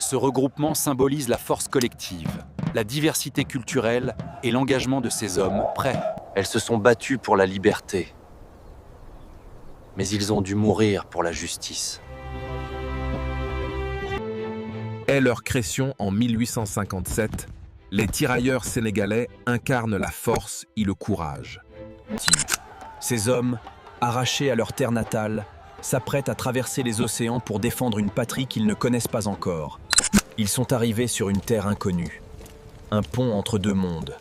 Ce regroupement symbolise la force collective, la diversité culturelle et l'engagement de ces hommes prêts. Elles se sont battues pour la liberté. Mais ils ont dû mourir pour la justice. Dès leur création en 1857, les tirailleurs sénégalais incarnent la force et le courage. Ces hommes, arrachés à leur terre natale, s'apprêtent à traverser les océans pour défendre une patrie qu'ils ne connaissent pas encore. Ils sont arrivés sur une terre inconnue, un pont entre deux mondes,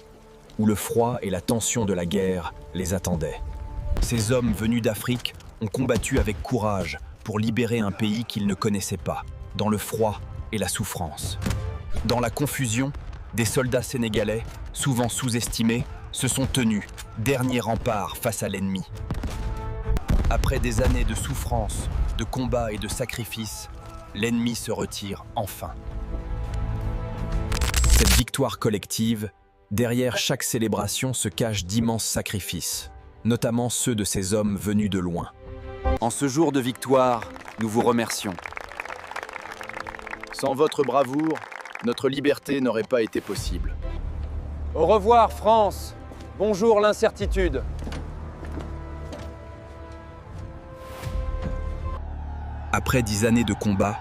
où le froid et la tension de la guerre les attendaient. Ces hommes venus d'Afrique ont combattu avec courage pour libérer un pays qu'ils ne connaissaient pas, dans le froid et la souffrance. Dans la confusion, des soldats sénégalais, souvent sous-estimés, se sont tenus, dernier rempart face à l'ennemi. Après des années de souffrance, de combats et de sacrifices, l'ennemi se retire enfin. Cette victoire collective, derrière chaque célébration se cachent d'immenses sacrifices, notamment ceux de ces hommes venus de loin. En ce jour de victoire, nous vous remercions. Sans votre bravoure, notre liberté n'aurait pas été possible. Au revoir, France. Bonjour l'incertitude. Après 10 années de combat,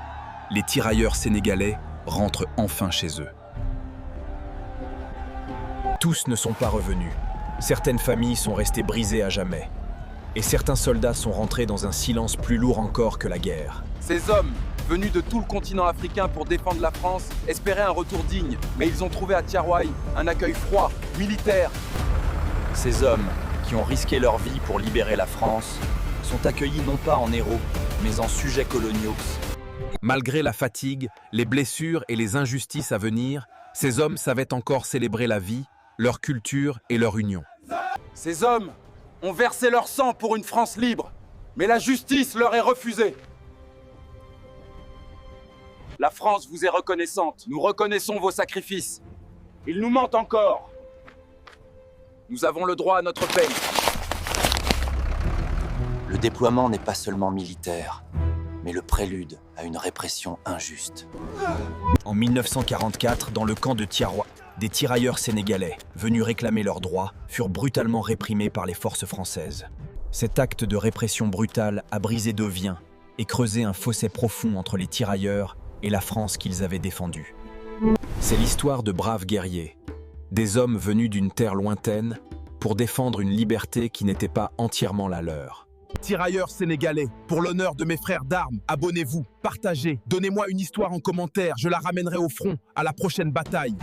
les tirailleurs sénégalais rentrent enfin chez eux. Tous ne sont pas revenus. Certaines familles sont restées brisées à jamais. Et certains soldats sont rentrés dans un silence plus lourd encore que la guerre. Ces hommes, venus de tout le continent africain pour défendre la France, espéraient un retour digne. Mais ils ont trouvé à Tiaroye un accueil froid, militaire. Ces hommes, qui ont risqué leur vie pour libérer la France, sont accueillis non pas en héros, mais en sujets coloniaux. Malgré la fatigue, les blessures et les injustices à venir, ces hommes savaient encore célébrer la vie, leur culture et leur union. Ces hommes ont versé leur sang pour une France libre, mais la justice leur est refusée. La France vous est reconnaissante. Nous reconnaissons vos sacrifices. Ils nous mentent encore. Nous avons le droit à notre paye. Le déploiement n'est pas seulement militaire, mais le prélude à une répression injuste. En 1944, dans le camp de Tiaroye, des tirailleurs sénégalais, venus réclamer leurs droits, furent brutalement réprimés par les forces françaises. Cet acte de répression brutale a brisé de viens et creusé un fossé profond entre les tirailleurs et la France qu'ils avaient défendue. C'est l'histoire de braves guerriers, des hommes venus d'une terre lointaine pour défendre une liberté qui n'était pas entièrement la leur. Tirailleurs sénégalais, pour l'honneur de mes frères d'armes, abonnez-vous, partagez, donnez-moi une histoire en commentaire, je la ramènerai au front à la prochaine bataille.